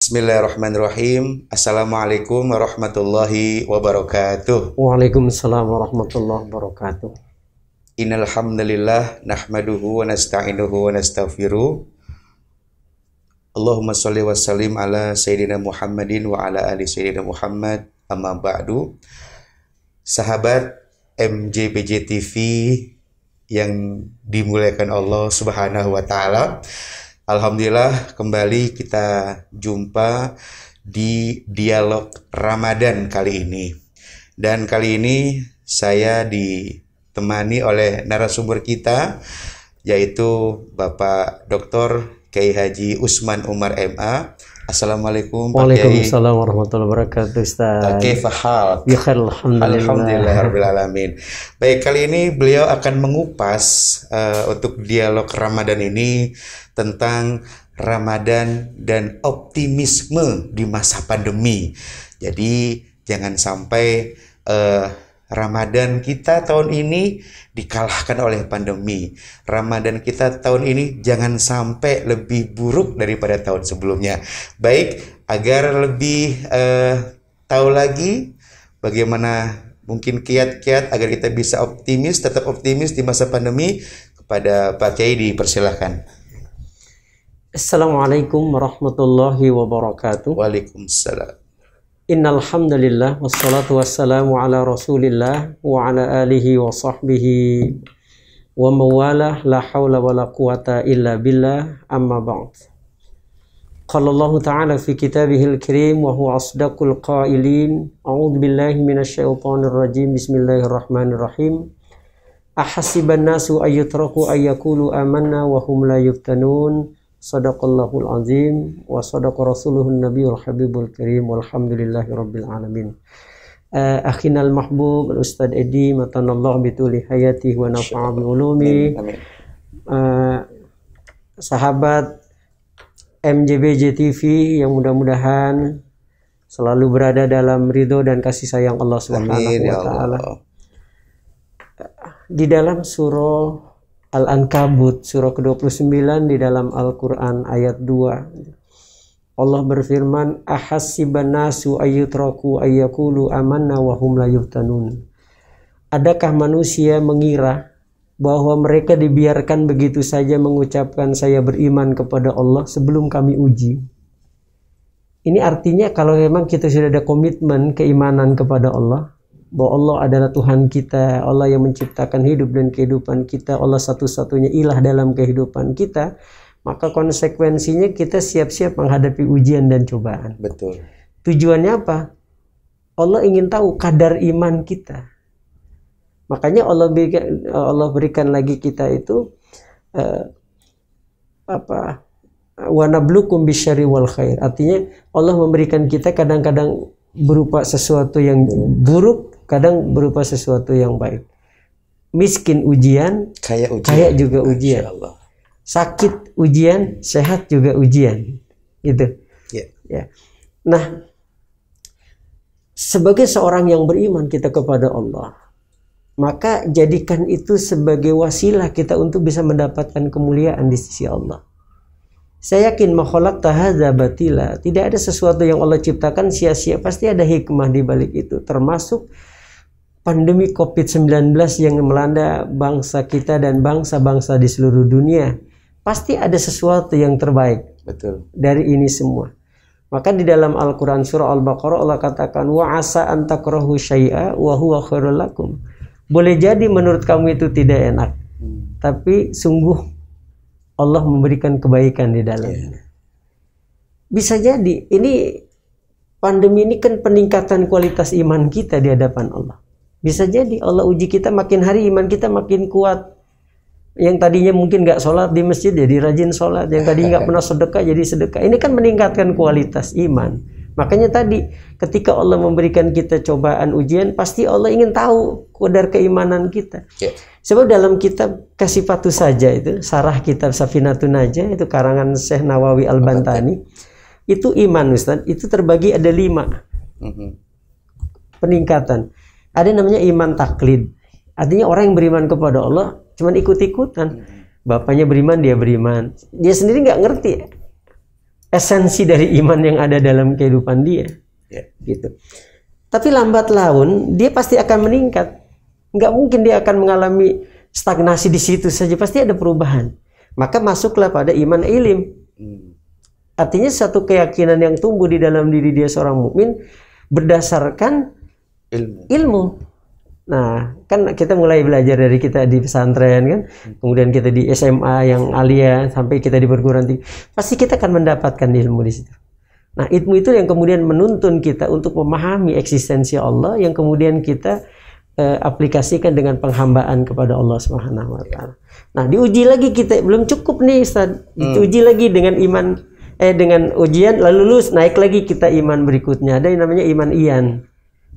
Bismillahirrahmanirrahim. Assalamualaikum warahmatullahi wabarakatuh. Waalaikumsalam warahmatullahi wabarakatuh. Innal hamdalillah nahmaduhu wa nasta'inuhu wa nastaghfiruh. Allahumma shalli wa sallim ala sayyidina Muhammadin wa ala ali sayyidina Muhammad. Amma ba'du. Sahabat MJPJ TV yang dimuliakan Allah Subhanahu wa taala. Alhamdulillah kembali kita jumpa di dialog Ramadan kali ini. Dan kali ini saya ditemani oleh narasumber kita, yaitu Bapak Dr. Kiai Haji Usman Umar MA. Assalamualaikum Pak Kiai. Waalaikumsalam warahmatullahi wabarakatuh, Ustaz. Kaifa hal? Ya khair, alhamdulillah. Alhamdulillahirabbil alamin. Baik, kali ini beliau akan mengupas untuk dialog Ramadan ini tentang Ramadan dan optimisme di masa pandemi. Jadi jangan sampai Ramadan kita tahun ini dikalahkan oleh pandemi. Ramadan kita tahun ini jangan sampai lebih buruk daripada tahun sebelumnya. Baik, agar lebih tahu lagi bagaimana mungkin kiat-kiat agar kita bisa optimis, tetap optimis di masa pandemi, kepada Pak Kiai dipersilahkan. Assalamualaikum warahmatullahi wabarakatuh. Waalaikumsalam. Innal hamdalillah wassalatu wassalamu ala Rasulillah wa ala alihi wa sahbihi wa mawalah, la haula wala quwata illa billah, amma ba'd. Qala Allah ta'ala fi kitabihil karim wa huwa asdaqul qailin. A'udzu billahi minasyaitonir rajim. Bismillahirrahmanirrahim. Ahasiban nasu ayyutraku ayyakulu amanna wa hum la yuftanun. Sadaqallahul azim wa sadaqa rasuluhun nabiyul habibul karim walhamdulillahi rabbil alamin. Akhinal mahbub Ustadz Edi matanallahu bituli hayati wa nafa'a bi ulumi. Sahabat MJPJ TV yang mudah-mudahan selalu berada dalam ridho dan kasih sayang Allah Subhanahu wa taala. Di dalam surah Al-Ankabut, surah ke-29 di dalam Al-Quran ayat 2. Allah berfirman, ahasiban nasu ayyutraku ayyakulu amanna wa hum la yuftanun. Adakah manusia mengira bahwa mereka dibiarkan begitu saja mengucapkan saya beriman kepada Allah sebelum kami uji? Ini artinya kalau memang kita sudah ada komitmen keimanan kepada Allah, bahwa Allah adalah Tuhan kita, Allah yang menciptakan hidup dan kehidupan kita, Allah satu-satunya ilah dalam kehidupan kita, maka konsekuensinya kita siap-siap menghadapi ujian dan cobaan. Betul. Tujuannya apa? Allah ingin tahu kadar iman kita. Makanya Allah berikan lagi kita itu wa nablukum bisyarri wal khair. Artinya Allah memberikan kita kadang-kadang berupa sesuatu yang buruk, kadang berupa sesuatu yang baik. Miskin ujian, kaya juga ujian. Sakit ujian, sehat juga ujian. Gitu. Ya. Nah, sebagai seorang yang beriman kita kepada Allah, maka jadikan itu sebagai wasilah kita untuk bisa mendapatkan kemuliaan di sisi Allah. Saya yakin makhlukta hadza batila. Tidak ada sesuatu yang Allah ciptakan sia-sia. Pasti ada hikmah di balik itu. Termasuk pandemi COVID-19 yang melanda bangsa kita dan bangsa-bangsa di seluruh dunia. Pasti ada sesuatu yang terbaik. Betul. Dari ini semua. Maka di dalam Al-Quran surah Al-Baqarah Allah katakan, wa asa an takrahu syai'a wa huwa khairul lakum. Boleh jadi menurut kamu itu tidak enak. Tapi sungguh Allah memberikan kebaikan di dalamnya. Bisa jadi ini pandemi ini kan peningkatan kualitas iman kita di hadapan Allah. Bisa jadi Allah uji kita, makin hari iman kita makin kuat. Yang tadinya mungkin nggak sholat di masjid jadi rajin sholat. Yang tadinya nggak pernah sedekah jadi sedekah. Ini kan meningkatkan kualitas iman. Makanya tadi ketika Allah memberikan kita cobaan ujian, pasti Allah ingin tahu kadar keimanan kita. Sebab dalam kitab Kasifatu Saja itu, sarah kitab Safinatun Najah, itu karangan Syekh Nawawi Al-Bantani, itu iman Ustaz, itu terbagi ada 5 peningkatan. Ada namanya iman taklid. Artinya orang yang beriman kepada Allah cuman ikut-ikutan. Bapaknya beriman, dia beriman. Dia sendiri nggak ngerti. esensi dari iman yang ada dalam kehidupan dia. Gitu. Tapi lambat laun dia pasti akan meningkat. Nggak mungkin dia akan mengalami stagnasi di situ saja, pasti ada perubahan. Maka masuklah pada iman ilim. Artinya satu keyakinan yang tumbuh di dalam diri dia seorang mukmin berdasarkan ilmu. Nah, kan kita mulai belajar dari kita di pesantren kan, kemudian kita di SMA yang alia sampai kita di perguruan tinggi, pasti kita akan mendapatkan ilmu di situ. Nah, ilmu itu yang kemudian menuntun kita untuk memahami eksistensi Allah, yang kemudian kita aplikasikan dengan penghambaan kepada Allah Subhanahu wa taala. Nah, diuji lagi kita, belum cukup nih Ustaz. Diuji lagi dengan iman dengan ujian lalu lulus, naik lagi kita iman berikutnya. Ada yang namanya iman iyan.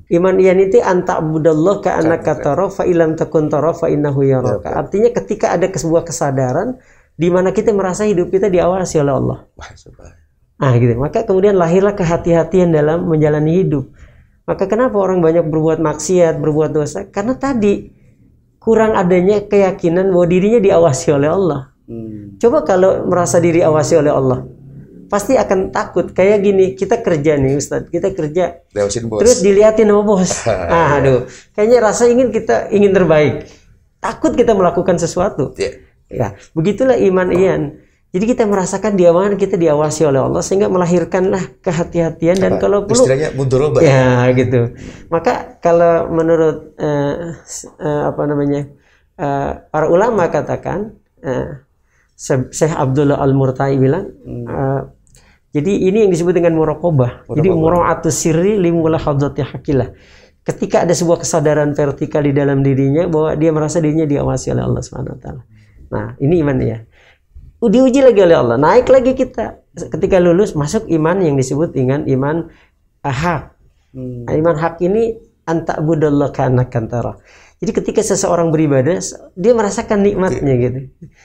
Iman iyan itu anta'budallah ka'annaka tara fa illam takun tara fa innahu yaraka. Artinya ketika ada sebuah kesadaran di mana kita merasa hidup kita diawasi oleh Allah. Gitu. Maka kemudian lahirlah kehati-hatian dalam menjalani hidup. Maka kenapa orang banyak berbuat maksiat, berbuat dosa? Karena tadi kurang adanya keyakinan bahwa dirinya diawasi oleh Allah. Coba kalau merasa diri awasi oleh Allah, pasti akan takut. Kayak gini, kita kerja nih Ustadz, kita kerja, terus dilihatin sama bos. Aduh, kayaknya rasa kita ingin terbaik. Takut kita melakukan sesuatu. Ya, begitulah iman iyan. Jadi kita merasakan kita diawasi oleh Allah sehingga melahirkanlah kehati-hatian dan kalau perlu istilahnya mudharabah. Ya, gitu. Maka kalau menurut para ulama katakan Syekh Abdullah Al-Murtai bilang jadi ini yang disebut dengan muraqabah. Jadi mura'atus sirri li mulahadzati haqilah. Ketika ada sebuah kesadaran vertikal di dalam dirinya bahwa dia merasa dirinya diawasi oleh Allah Subhanahu wa taala. Nah, ini iman ya. Diuji lagi oleh Allah, naik lagi kita. Ketika lulus masuk iman yang disebut dengan iman hak. Iman hak ini anta'budallah ka'annaka tara. Jadi ketika seseorang beribadah, dia merasakan nikmatnya gitu.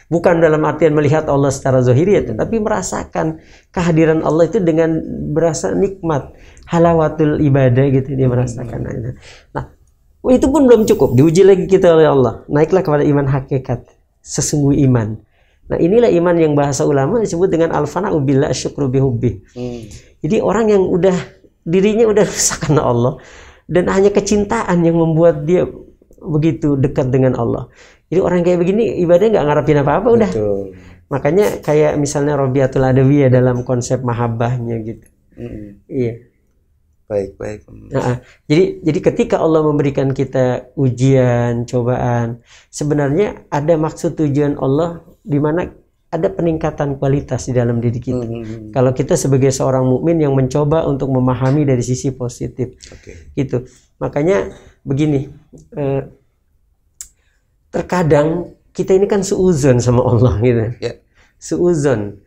Bukan dalam artian melihat Allah secara zahiri, tapi merasakan kehadiran Allah itu dengan berasa nikmat, halawatul ibadah gitu dia merasakan. Nah, itu pun belum cukup. Diuji lagi kita oleh Allah. Naiklah kepada iman hakikat, sesungguh iman. Nah, inilah iman yang bahasa ulama disebut dengan al-fana'u billah asyukru bihubbi. Jadi orang yang dirinya udah rusak karena Allah dan hanya kecintaan yang membuat dia begitu dekat dengan Allah. Jadi orang kayak begini ibadahnya nggak ngarepin apa-apa udah. Makanya kayak misalnya Robiatul Adawiyah dalam konsep mahabbahnya gitu. Iya. Baik. Nah, jadi ketika Allah memberikan kita ujian, cobaan, sebenarnya ada maksud tujuan Allah di mana ada peningkatan kualitas di dalam diri kita. Kalau kita sebagai seorang mukmin yang mencoba untuk memahami dari sisi positif, gitu. Makanya begini, terkadang kita ini kan suuzon sama Allah, gitu. Suuzon.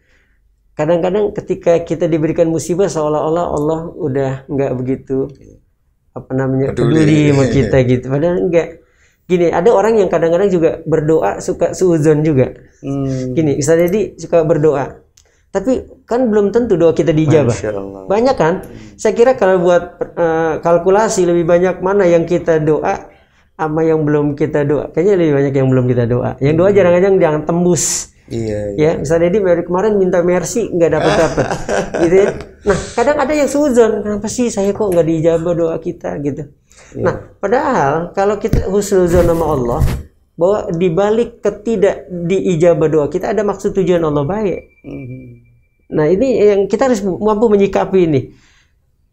Kadang-kadang ketika kita diberikan musibah seolah-olah Allah udah nggak begitu peduli sama kita gitu. Padahal enggak. Gini, ada orang yang kadang-kadang juga berdoa suka suuzon juga. Gini, bisa jadi suka berdoa. Tapi kan belum tentu doa kita dijabah. Banyak kan? Saya kira kalau buat kalkulasi lebih banyak mana yang kita doa sama yang belum kita doa. Kayaknya lebih banyak yang belum kita doa. Yang doa jarang-jarang jangan tembus. Iya. Ya, misalnya dari kemarin minta mercy nggak dapat. Gitu ya. Nah, kadang ada yang suuzon, kenapa sih saya kok nggak dijabah doa kita gitu. Nah, padahal kalau kita husnuzon sama Allah, bahwa dibalik ketidak diijabah doa kita ada maksud tujuan Allah baik. Nah, ini yang kita harus mampu menyikapi ini.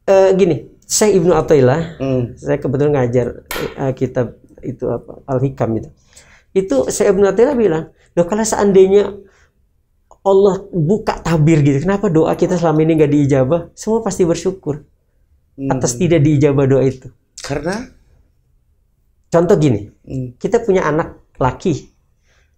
Gini, saya Ibnu Athaillah, saya kebetulan ngajar kitab itu Al-Hikam itu. Itu saya Ibnu Athaillah bilang, loh kalau seandainya Allah buka tabir gitu, kenapa doa kita selama ini nggak diijabah? Semua pasti bersyukur atas tidak diijabah doa itu. Karena contoh gini, kita punya anak laki,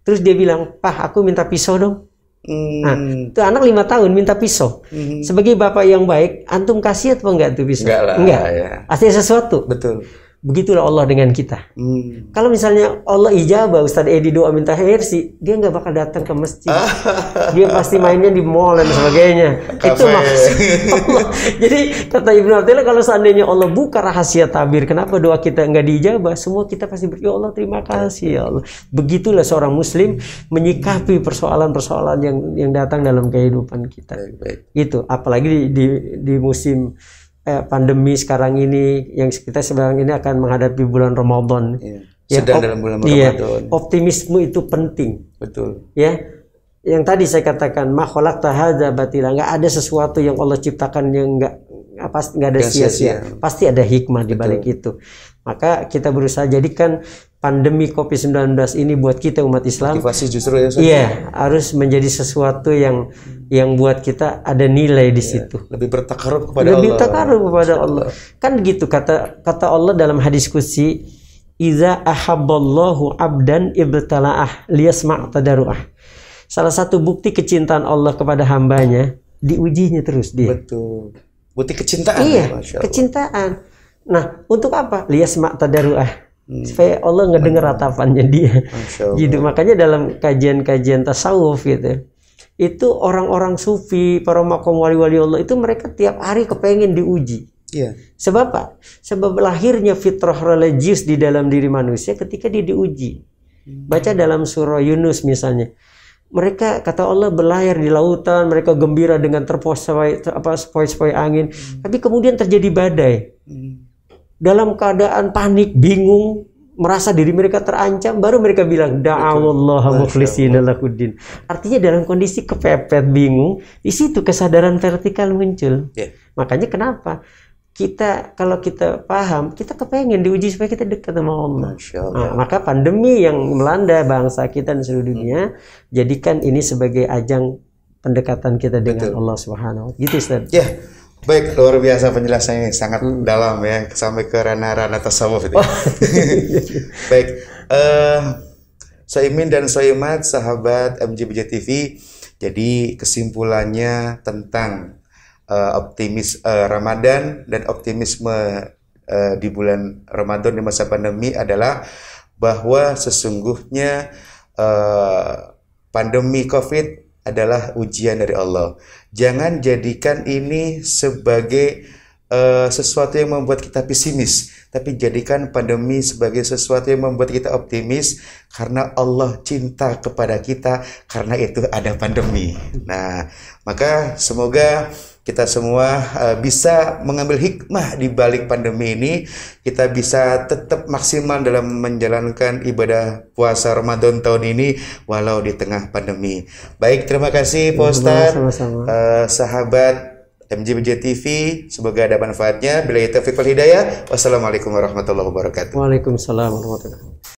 terus dia bilang, "Pah, aku minta pisau dong." Nah, itu anak 5 tahun minta pisau. Sebagai bapak yang baik, antum kasih atau enggak tuh pisau? Enggak lah. Enggak. Ya. Asli sesuatu. Betul. Begitulah Allah dengan kita. Kalau misalnya Allah ijabah Ustadz Edi doa minta sih, dia nggak bakal datang ke masjid. Dia pasti mainnya di mall dan sebagainya. Itu maksudnya. Jadi kata Ibnu Athaillah, kalau seandainya Allah buka rahasia tabir, kenapa doa kita nggak diijabah? Semua kita pasti ya Allah terima kasih ya Allah. Begitulah seorang Muslim menyikapi persoalan-persoalan yang datang dalam kehidupan kita. Gitu. Apalagi di musim pandemi sekarang ini, yang kita sekarang ini akan menghadapi bulan Ramadan. Sedang dalam bulan Ramadan. Optimisme itu penting. Betul. Ya, yang tadi saya katakan, ma khalaqta hadza batila, nggak ada sesuatu yang Allah ciptakan yang nggak ada sia-sia. Pasti ada hikmah di balik itu. Maka kita berusaha jadikan pandemi COVID-19 ini buat kita umat Islam. Motivasi justru ya. Iya, harus menjadi sesuatu yang buat kita ada nilai di situ. Lebih bertakarub kepada Allah. Lebih bertakarub kepada Allah. Kan gitu kata Allah dalam hadis qudsi, "Idza ahabballahu 'abdan ibtala'ah liyasma' tadarruah." Salah satu bukti kecintaan Allah kepada hambanya, diujinya terus dia. Betul. Bukti kecintaan. Iya, kecintaan. Nah, untuk apa? Liyasma' tadarruah. Supaya Allah ngedenger ratapannya dia. Gitu. Makanya dalam kajian-kajian tasawuf gitu, itu orang-orang sufi, para makom wali-wali Allah itu mereka tiap hari kepengen diuji. Iya. Sebab apa? Sebab lahirnya fitrah religius di dalam diri manusia ketika dia diuji. Baca dalam surah Yunus misalnya. Mereka kata Allah berlayar di lautan, mereka gembira dengan sepoi-sepoi angin, tapi kemudian terjadi badai. Dalam keadaan panik, bingung, merasa diri mereka terancam, baru mereka bilang da'awallaha mukhlishina lahuddin. Artinya dalam kondisi kepepet, bingung, di situ kesadaran vertikal muncul. Makanya kenapa kalau kita paham, kita kepengen diuji supaya kita dekat sama Allah. Nah, maka pandemi yang melanda bangsa kita dan seluruh dunia, jadikan ini sebagai ajang pendekatan kita dengan Allah Subhanahu wa Ta'ala. Gitu, Ustaz. Baik, luar biasa penjelasannya, sangat dalam ya, sampai ke ranah-ranah tasawuf itu. Baik, Soimin dan Soimat, sahabat MJBJ TV. Jadi kesimpulannya tentang optimis Ramadan dan optimisme di bulan Ramadan di masa pandemi adalah bahwa sesungguhnya pandemi COVID adalah ujian dari Allah. Jangan jadikan ini sebagai sesuatu yang membuat kita pesimis, tapi jadikan pandemi sebagai sesuatu yang membuat kita optimis karena Allah cinta kepada kita, karena itu ada pandemi. Nah, maka semoga kita semua bisa mengambil hikmah di balik pandemi ini. Kita bisa tetap maksimal dalam menjalankan ibadah puasa Ramadan tahun ini walau di tengah pandemi. Baik, terima kasih Pak Ustadz, sahabat MJBJ TV. Semoga ada manfaatnya. Billahi taufiq wal hidayah. Wassalamualaikum warahmatullahi wabarakatuh. Waalaikumsalam warahmatullahi wabarakatuh.